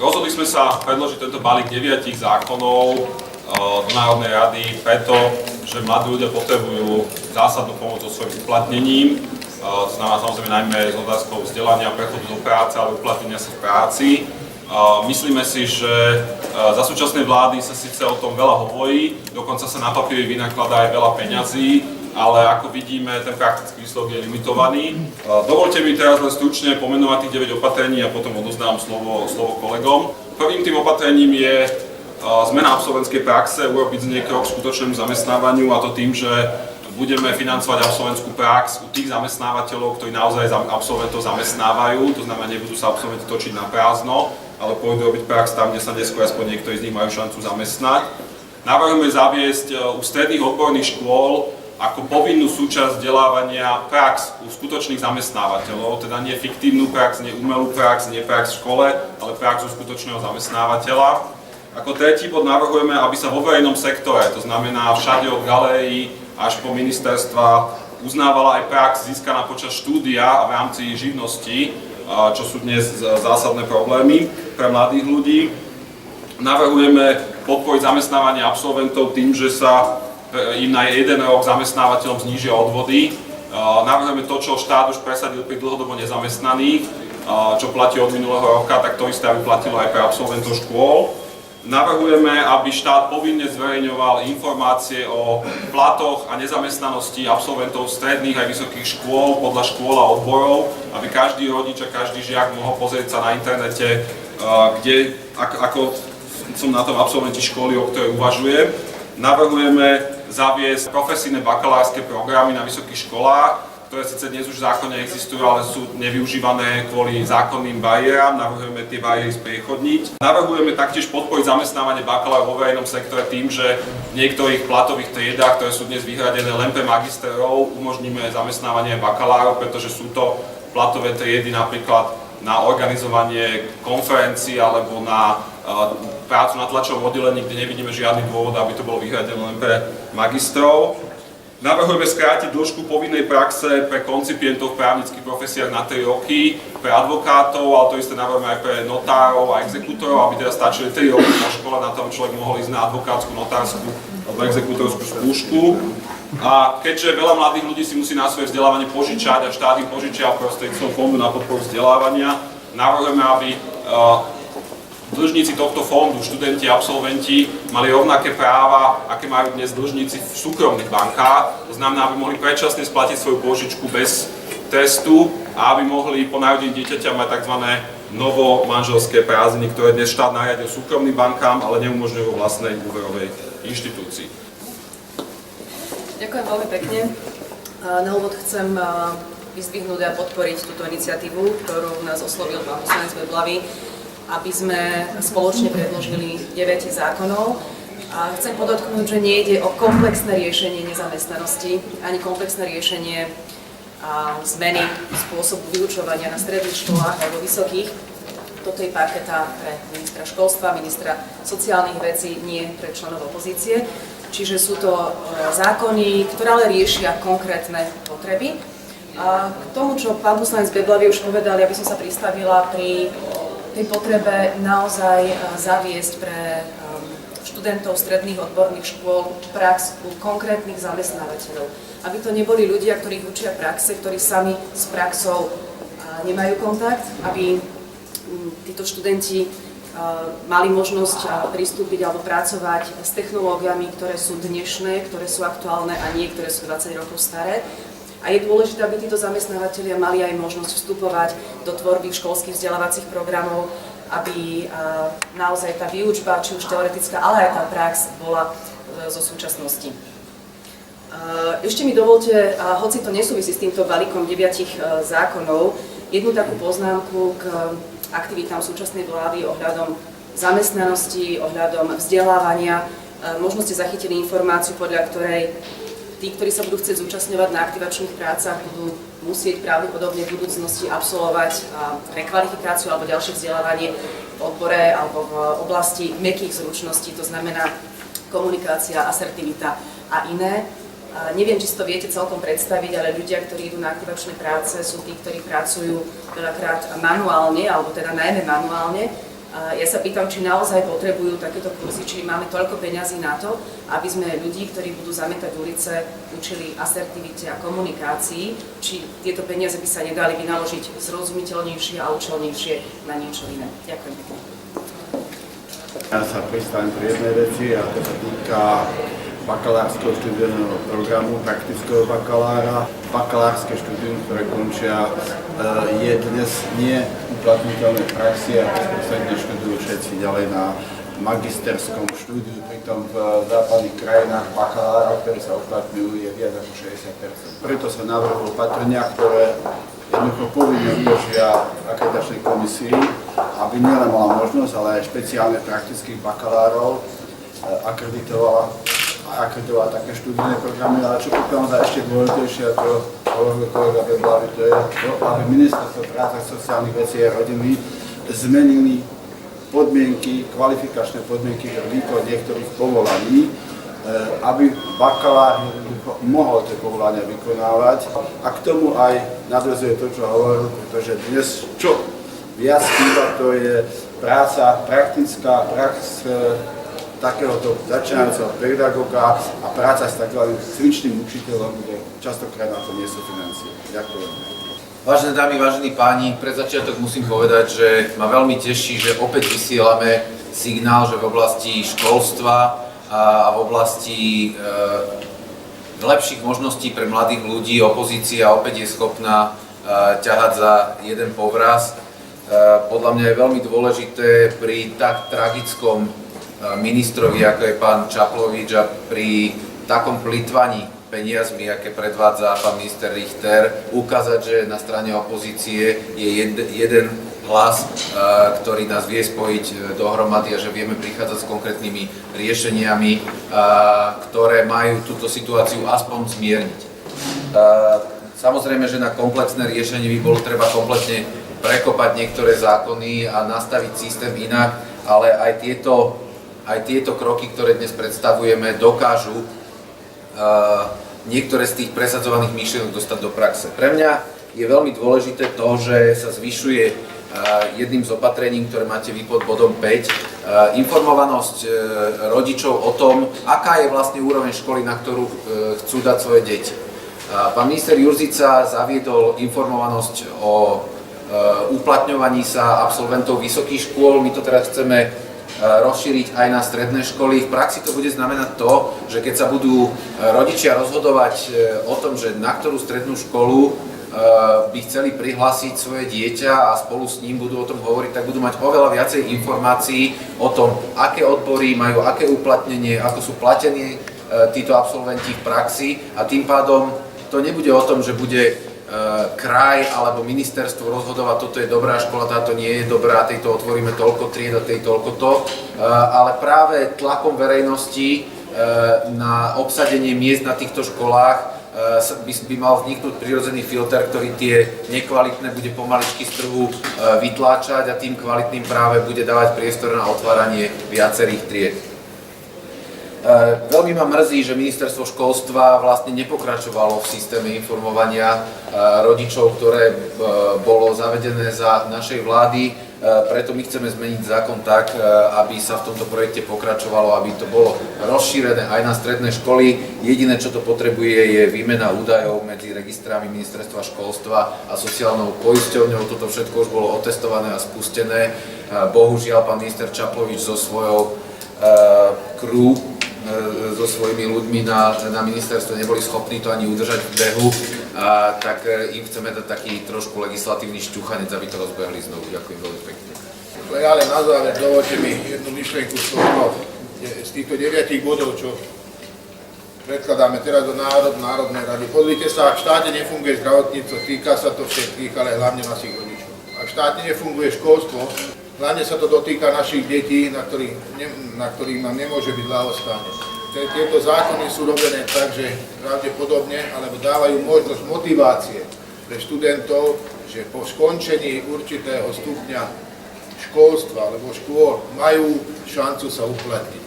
Rozhodli sme sa predložiť tento balík 9 zákonov do Národnej rady preto, že mladí ľudia potrebujú zásadnú pomoc so svojím uplatnením. To znamená samozrejme najmä s otázkou vzdelania, prechodu do práce alebo uplatnenia sa v práci. Myslíme si, že za súčasnej vlády sa síce o tom veľa hovorí, dokonca sa na papieri vynakladá aj veľa peňazí, ale ako vidíme, ten praktický výsledok je limitovaný. Dovoľte mi teraz len stručne pomenovať tých 9 opatrení a potom odozdám slovo kolegom. Prvým tým opatrením je zmena absolventskej praxe, urobiť z nej krok k skutočnému zamestnávaniu, a to tým, že budeme financovať absolventskú prax u tých zamestnávateľov, ktorí naozaj absolventov zamestnávajú, to znamená, nebudú sa absolventi točiť na prázdno, ale pôjdu robiť prax tam, kde sa neskôr aspoň niektorí z nich majú šancu zamestnať. Navrhujeme zaviesť u stredných odborných škôl ako povinnú súčasť vzdelávania prax u skutočných zamestnávateľov, teda nie fiktívnu prax, nie umelú prax, nie prax v škole, ale prax u skutočného zamestnávateľa. Ako tretí bod navrhujeme, aby sa vo verejnom sektore, to znamená všade od galérií až po ministerstva, uznávala aj prax získaná počas štúdia a v rámci živnosti, čo sú dnes zásadné problémy pre mladých ľudí. Navrhujeme podporiť zamestnávanie absolventov tým, že sa im na jeden rok zamestnávateľom znížia odvody. Navrhujeme to, čo štát už presadil pri dlhodobo nezamestnaných, čo platí od minulého roka, tak to isté aby platilo aj pre absolventov škôl. Navrhujeme, aby štát povinne zverejňoval informácie o platoch a nezamestnanosti absolventov stredných aj vysokých škôl podľa škôl a odborov, aby každý rodič a každý žiak mohol pozrieť sa na internete, ako sú na tom absolventi školy, o ktorej uvažujem. Navrhujeme zaviesť profesijné bakalárske programy na vysokých školách, ktoré síce dnes už v zákone existujú, ale sú nevyužívané kvôli zákonným bariéram. Navrhujeme tie bariéry spriechodniť. Navrhujeme taktiež podporiť zamestnávanie bakalárov vo verejnom sektore tým, že v niektorých platových triedách, ktoré sú dnes vyhradené len pre magisterov, umožníme zamestnávanie bakalárov, pretože sú to platové triedy napríklad na organizovanie konferencií alebo na prácu na tlačovom oddelení, kde nevidíme žiadny dôvod, aby to bolo vyhradené len pre magistrov. Navrhujeme skrátiť dĺžku povinnej praxe pre koncipientov v právnických profesiách na 3 roky, pre advokátov, ale to isté navrhujeme aj pre notárov a exekútorov, aby teda stačili 3 roky na škole, na to človek mohol ísť na advokátsku, notársku alebo exekútorskú skúšku. A keďže veľa mladých ľudí si musí na svoje vzdelávanie požičať a štát im požičia prostredníctvom fondu na podporu vzdelávania, navrhujeme, aby dlžníci tohto fondu, študenti a absolventi, mali rovnaké práva, aké majú dnes dlžníci v súkromných bankách. To znamená, aby mohli predčasne splatiť svoju pôžičku bez trestu a aby mohli po narodení dieťaťa mať tzv. Novomanželské prázdniny, ktoré dnes štát nariadil súkromným bankám, ale neumožňujú vo vlastnej úverovej inštitúcii. Ďakujem veľmi pekne. Na úvod chcem vyzdvihnúť a podporiť túto iniciatívu, ktorú nás oslovil pán poslanec Beblavý, aby sme spoločne predložili 9 zákonov. A chcem podotknúť, že nejde o komplexné riešenie nezamestnanosti, ani komplexné riešenie zmeny spôsobu vyučovania na stredných školách alebo vysokých. Toto je parketa pre ministra školstva, ministra sociálnych vecí, nie pre členov opozície. Čiže sú to zákony, ktoré ale riešia konkrétne potreby. A k tomu, čo pán poslanec Beblavý už povedal, ja by som sa pristavila pri tej potrebe naozaj zaviesť pre študentov stredných odborných škôl prax u konkrétnych zamestnávateľov. Aby to neboli ľudia, ktorých učia praxe, ktorí sami s praxou nemajú kontakt, aby títo študenti mali možnosť pristúpiť alebo pracovať s technológiami, ktoré sú dnešné, ktoré sú aktuálne a nie, ktoré sú 20 rokov staré. A je dôležité, aby títo zamestnávateľia mali aj možnosť vstupovať do tvorby školských vzdelávacích programov, aby naozaj tá výučba, či už teoretická, ale aj tá prax bola zo súčasnosti. Ešte mi dovolte, hoci to nesúvisí s týmto balíkom 9 zákonov, jednu takú poznámku k aktivitám súčasnej vlády ohľadom zamestnanosti, ohľadom vzdelávania. Možno ste zachytili informáciu, podľa ktorej tí, ktorí sa budú chcieť zúčastňovať na aktivačných prácach, budú musieť pravdepodobne v budúcnosti absolvovať rekvalifikáciu alebo ďalšie vzdelávanie v odbore alebo v oblasti mäkkých zručností, to znamená komunikácia, asertivita a iné. Neviem, či si to viete celkom predstaviť, ale ľudia, ktorí idú na aktivačné práce, sú tí, ktorí pracujú veľakrát manuálne, alebo teda najmä manuálne. Ja sa pýtam, či naozaj potrebujú takéto kurzy, či máme toľko peňazí na to, aby sme ľudí, ktorí budú zametať ulice, učili asertivite a komunikácii, či tieto peniaze by sa nedali vynaložiť zrozumiteľnejšie a účelnejšie na niečo iné. Ďakujem pekne. Ja sa pristavím pri jednej veci a to sa týka bakalárskeho študijného programu, praktického bakalára. Bakalárske štúdium, ktoré končia, je dnes neuplatniteľné v praxi a bezprostredne študujú všetci ďalej na magisterskom štúdiu, pritom v západných krajinách bakalárov, ktorí sa uplatňujú, je viac ako 60%. Preto sa navrhujú opatrenia, ktoré jednoducho povinne uložia akreditačnej komisii, aby nielen mala možnosť, ale aj špeciálne praktických bakalárov akreditovať také študijné programy, ale čo pokiaľ za ešte dôležitejšie, a to hovoril kolega Beblavy, to je to, aby Ministerstvo práce a sociálnych vecí a rodiny zmenili podmienky, kvalifikačné podmienky pre výkon niektorých povolaní, aby bakalár mohol tie povolania vykonávať. A k tomu aj nadväzuje to, čo hovoril, pretože dnes čo viac chýba, to je práca, praktická prax takéhoto začínajúceho pedagóga a práca s takým cvičným učiteľom, kde častokrát na to nie sú financie. Ďakujem. Vážené dámy, vážení páni, pred začiatok musím povedať, že ma veľmi teší, že opäť vysielame signál, že v oblasti školstva a v oblasti lepších možností pre mladých ľudí opozícia opäť je schopná ťahať za jeden povraz. Podľa mňa je veľmi dôležité pri tak tragickom ministrovi, ako je pán Čaplovič, a pri takom plytvaní peniazmi, aké predvádza pán minister Richter, ukázať, že na strane opozície je jeden hlas, ktorý nás vie spojiť dohromady a že vieme prichádzať s konkrétnymi riešeniami, ktoré majú túto situáciu aspoň zmierniť. Samozrejme, že na komplexné riešenie by bolo treba kompletne prekopať niektoré zákony a nastaviť systém inak, ale aj tieto kroky, ktoré dnes predstavujeme, dokážu niektoré z tých presadzovaných myšlienok dostať do praxe. Pre mňa je veľmi dôležité to, že sa zvyšuje jedným z opatrení, ktoré máte vy pod bodom 5, informovanosť rodičov o tom, aká je vlastne úroveň školy, na ktorú chcú dať svoje deti. Pán minister Jurzica zaviedol informovanosť o uplatňovaní sa absolventov vysokých škôl. My to teraz chceme rozšíriť aj na stredné školy. V praxi to bude znamenať to, že keď sa budú rodičia rozhodovať o tom, že na ktorú strednú školu by chceli prihlásiť svoje dieťa a spolu s ním budú o tom hovoriť, tak budú mať oveľa viacej informácií o tom, aké odbory majú, aké uplatnenie, ako sú platení títo absolventi v praxi, a tým pádom to nebude o tom, že bude kraj alebo ministerstvo rozhodovať, toto je dobrá škola, táto nie je dobrá, tejto otvoríme toľko tried a tej toľko to, ale práve tlakom verejnosti na obsadenie miest na týchto školách by mal vzniknúť prirodzený filter, ktorý tie nekvalitné bude pomaličky z trhu vytláčať a tým kvalitným práve bude dávať priestor na otváranie viacerých tried. Veľmi ma mrzí, že ministerstvo školstva vlastne nepokračovalo v systéme informovania rodičov, ktoré bolo zavedené za našej vlády. Preto my chceme zmeniť zákon tak, aby sa v tomto projekte pokračovalo, aby to bolo rozšírené aj na stredné školy. Jediné, čo to potrebuje, je výmena údajov medzi registrami ministerstva školstva a sociálnou poisťovňou. Toto všetko už bolo otestované a spustené. Bohužiaľ, pán minister Čaplovič so svojou crew, so svojimi ľuďmi na ministerstve neboli schopní to ani udržať v behu, tak im chceme dať taký trošku legislatívny šťuchanec, aby to rozbehli znovu. Ďakujem veľmi pekne. Ale na záver dovolte mi jednu myšlienku z týchto 9 bodov, čo predkladáme teraz do Národnej rady. Pozrite sa, ak v štáte nefunguje zdravotníctvo, týka sa to všetkých, ale hlavne našich rodičov. Ak v štáte nefunguje školstvo, hlavne sa to dotýka našich detí, na ktorých nám nemôže byť ľahostajne. Tieto zákony sú robené tak, že pravdepodobne, alebo dávajú možnosť motivácie pre študentov, že po skončení určitého stupňa školstva alebo škôl majú šancu sa uplatniť.